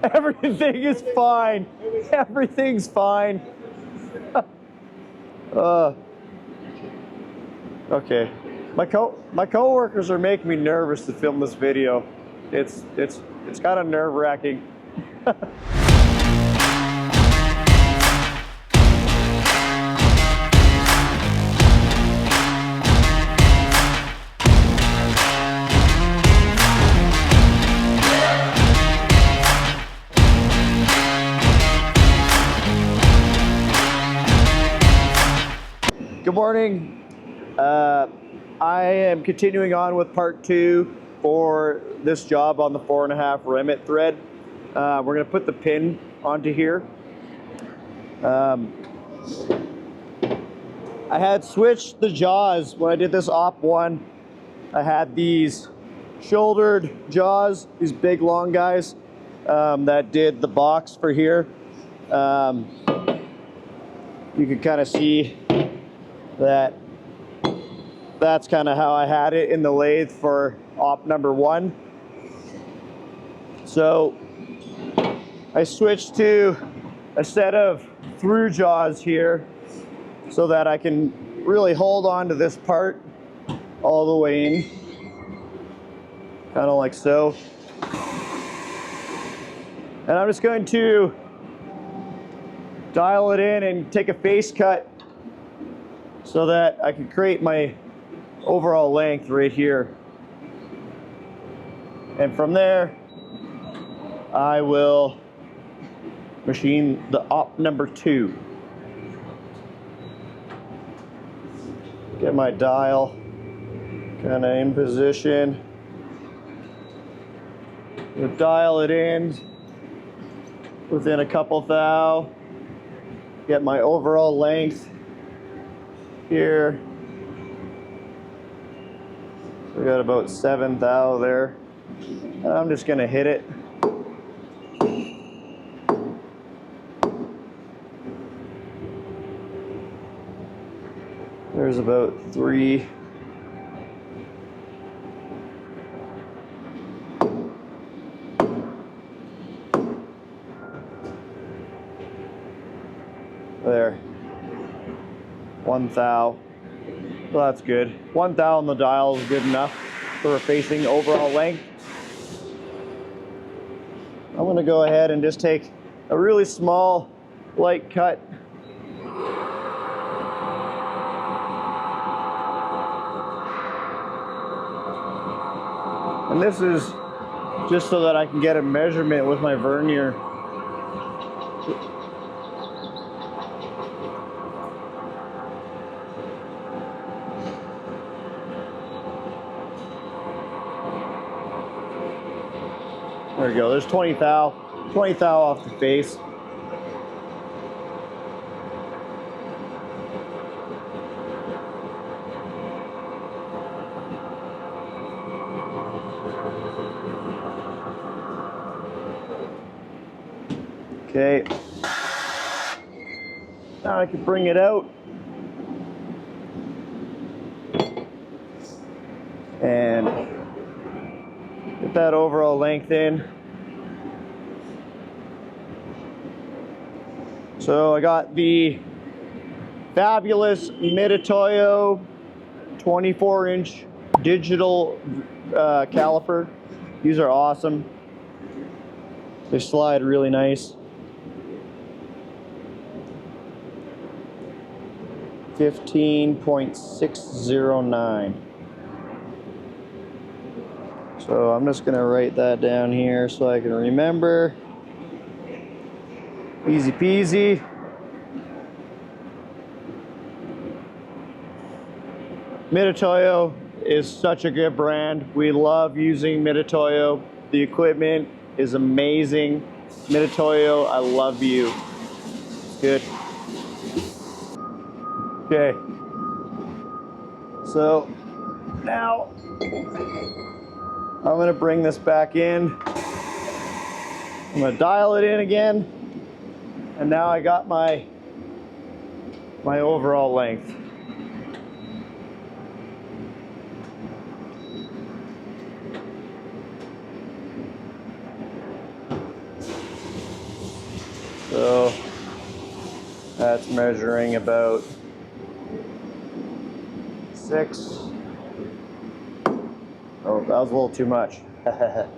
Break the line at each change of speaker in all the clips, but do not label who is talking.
Everything is fine. Everything's fine. Okay. My coworkers are making me nervous to film this video. It's kind of nerve-wracking. Good morning. I am continuing on with part 2 for this job on the 4.5 remit thread. We're going to put the pin onto here. I had switched the jaws when I did this op 1. I had these shouldered jaws, these big long guys that did the box for here. You can kind of see that's kind of how I had it in the lathe for op number 1. So I switched to a set of through jaws here so that I can really hold on to this part all the way in, kind of like so. And I'm just going to dial it in and take a face cut so that I can create my overall length right here. And from there, I will machine the op number 2. Get my dial kind of in position. We'll dial it in within a couple thou. Get my overall length here. We got about 7 thou there. And I'm just gonna hit it. There's about 3. There. 1 thou. Well, that's good. 1 thou on the dial is good enough for a facing overall length. I'm going to go ahead and just take a really small, light cut. And this is just so that I can get a measurement with my vernier. There we go, there's 20 thou off the face. Okay, now I can bring it out and get that overall length in. So I got the fabulous Mitutoyo 24-inch digital caliper. These are awesome. They slide really nice. 15.609. So I'm just gonna write that down here so I can remember. Easy peasy. Mitutoyo is such a good brand. We love using Mitutoyo. The equipment is amazing. Mitutoyo, I love you. It's good. Okay. So now I'm gonna bring this back in. I'm gonna dial it in again. And now I got my overall length. So that's measuring about 6. Oh, that was a little too much. A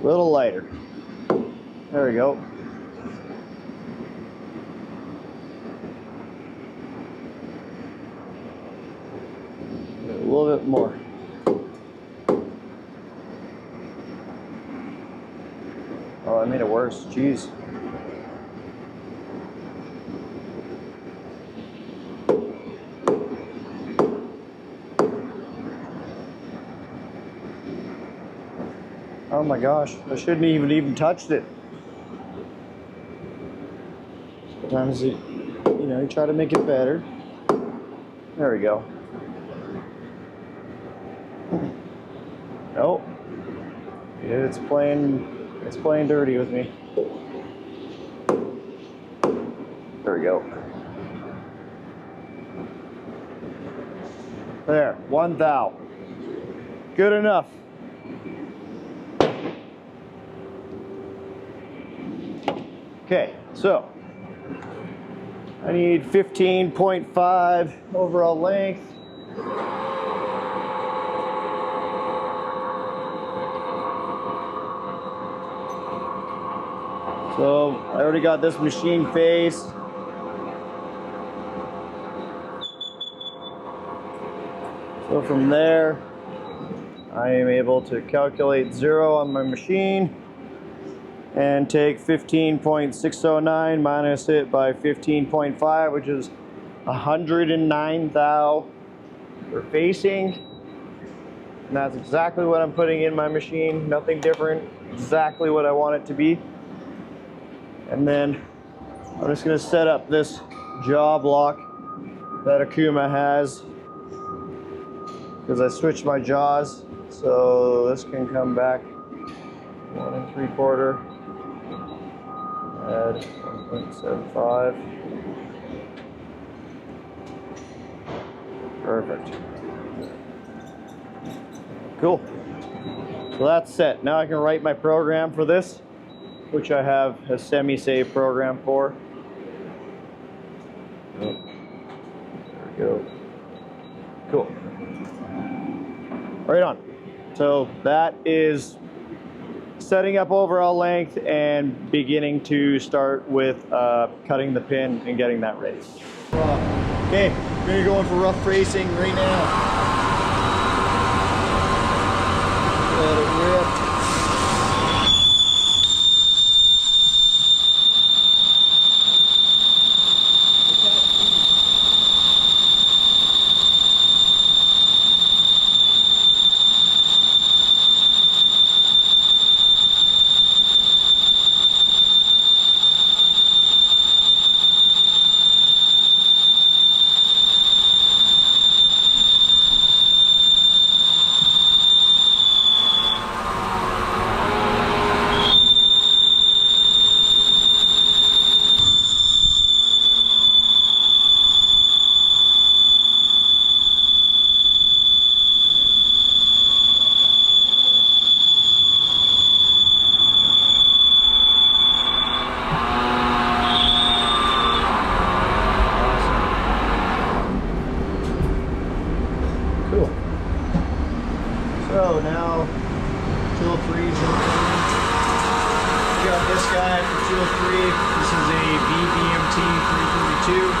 little lighter. There we go. A little bit more. Oh, I made it worse. Jeez. Oh my gosh, I shouldn't even touched it. Sometimes you try to make it better. There we go. Nope. It's playing dirty with me. There we go. There, 1 thou. Good enough. Okay, so I need 15.5 overall length. So I already got this machine face. So from there, I am able to calculate 0 on my machine and take 15.609 minus it by 15.5, which is 109 thou for facing. And that's exactly what I'm putting in my machine, nothing different, exactly what I want it to be. And then I'm just gonna set up this jaw block that Akuma has, because I switched my jaws. So this can come back 1 3/4. Add 1.75. Perfect. Cool. So that's set. Now I can write my program for this, which I have a semi-save program for. Oh, there we go. Cool. Right on. So that is setting up overall length and beginning to start with cutting the pin and getting that ready. Okay, we're gonna go in for rough racing right now. Let it rip. So now tool 3 is in. Got this guy for tool 3. This is a VBMT 332.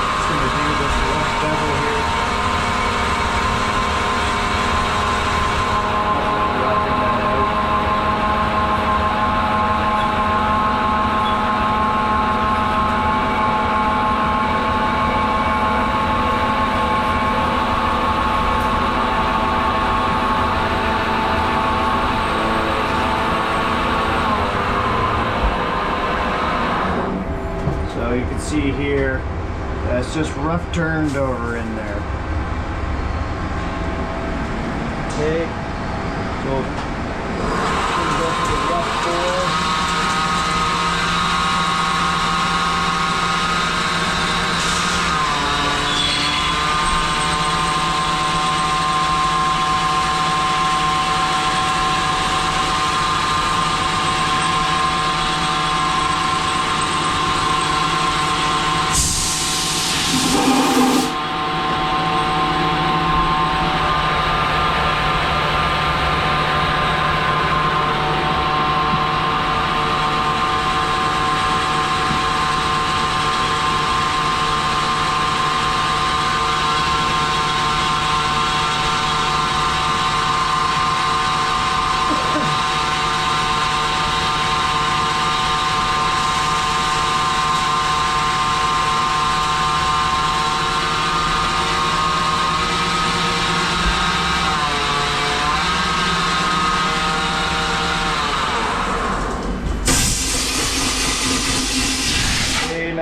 Just gonna do this left bevel here. So you can see here, it's just rough turned over in there. Okay, so go for the rough bore.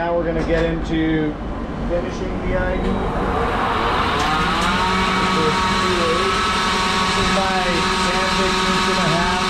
now we're gonna get into finishing the ID. This is my Sandvik 1.5.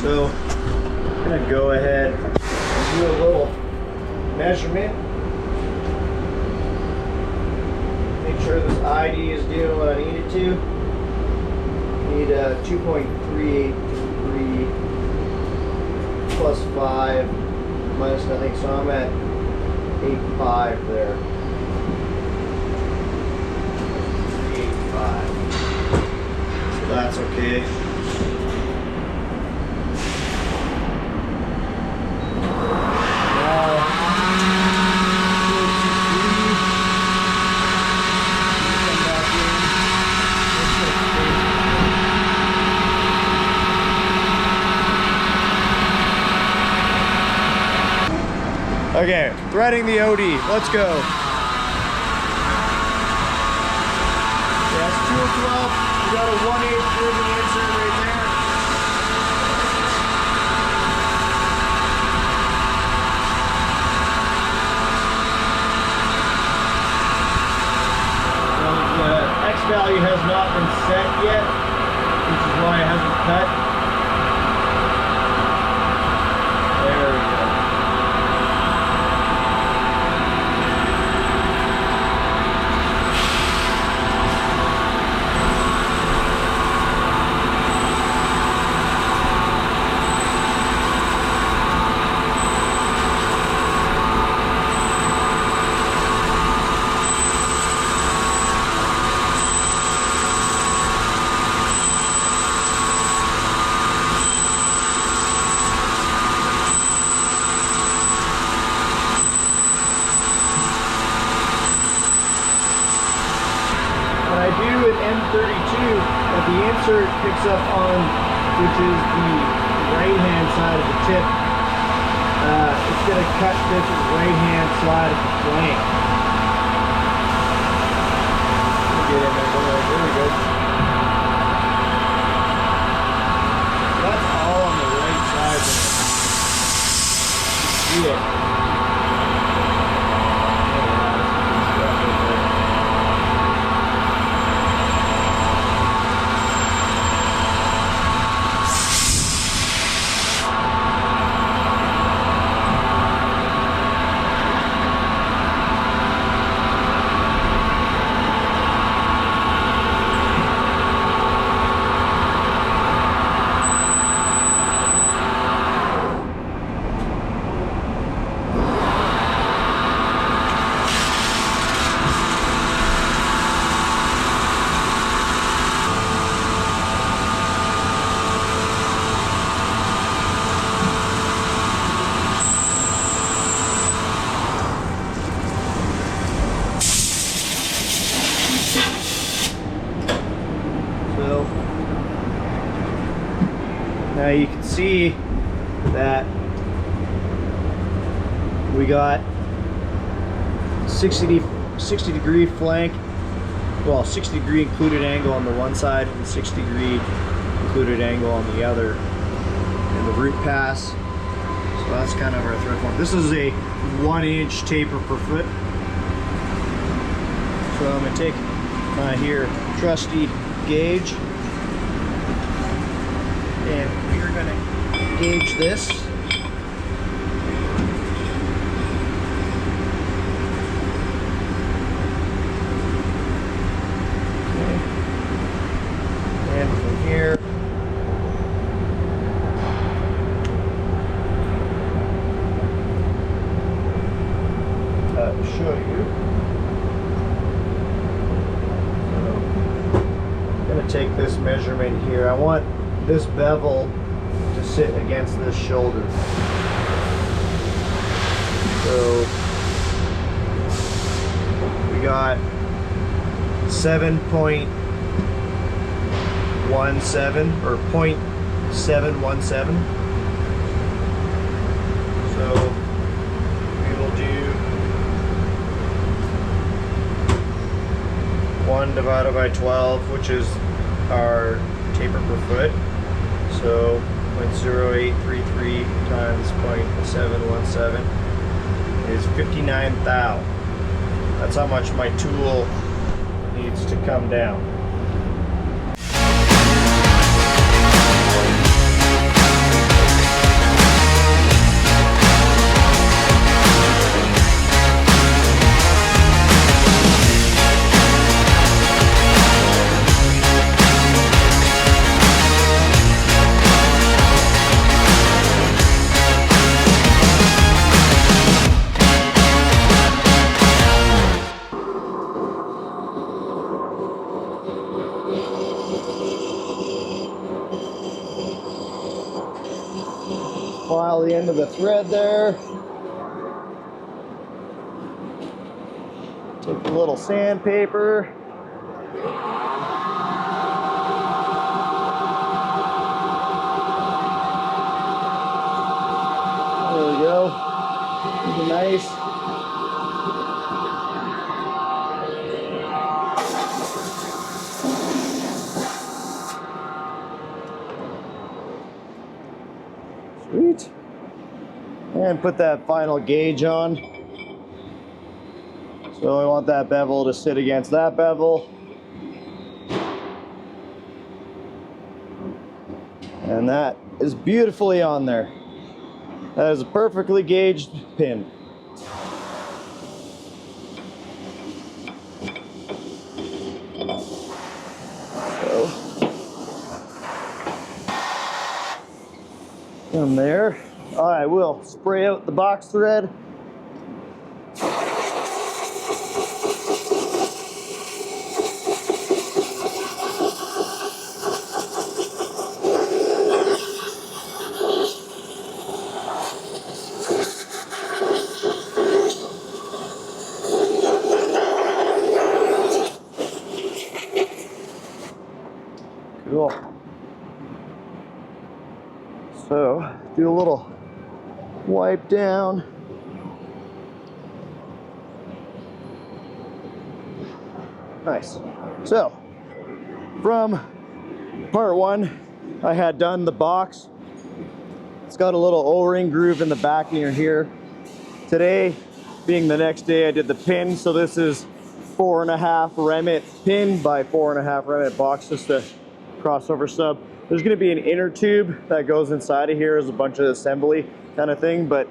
So I'm gonna go ahead and do a little measurement. Make sure this ID is doing what I need it to. Need 2.383 plus 5 minus nothing, so I'm at 8.5 there. 8.5. So that's okay. Okay, threading the OD. Let's go. That's 2 of 12. We got a 1/8 ribbon insert right there. The X value has not been set yet, which is why it hasn't cut. There we go. M32 that the insert picks up on, which is the right hand side of the tip, it's going to cut this right hand side of the flank. Get in there, there we go. That's all on the right side. See it. Now you can see that we got 60 degree flank, well 60 degree included angle on the one side and 60 degree included angle on the other, and the root pass. So that's kind of our thread form. This is a 1-inch taper per foot. So I'm going to take my here trusty gauge, and we are going to gauge this. take this measurement here. I want this bevel to sit against this shoulder. So we got 7.17 or 0.717. So we will do 1 divided by 12, which is our taper per foot. So 0.0833 times 0.717 is 59 thou. That's how much my tool needs to come down. File the end of the thread there. Take a little sandpaper. There we go. Nice. Sweet. And put that final gauge on. So I want that bevel to sit against that bevel. And that is beautifully on there. That is a perfectly gauged pin. So, from there, I will spray out the box thread. Cool. So, do a little wipe down. Nice. So, from part one, I had done the box. It's got a little O-ring groove in the back near here. Today, being the next day, I did the pin. So this is 4.5 remit pin by 4.5 remit box, just a crossover sub. There's going to be an inner tube that goes inside of here as a bunch of assembly kind of thing, but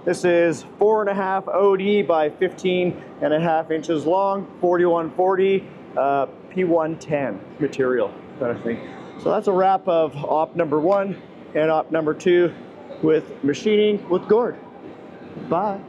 this is 4.5 OD by 15.5 inches long, 4140 P110 material kind of thing. So that's a wrap of op number 1 and op number 2 with machining with Gordo. Bye.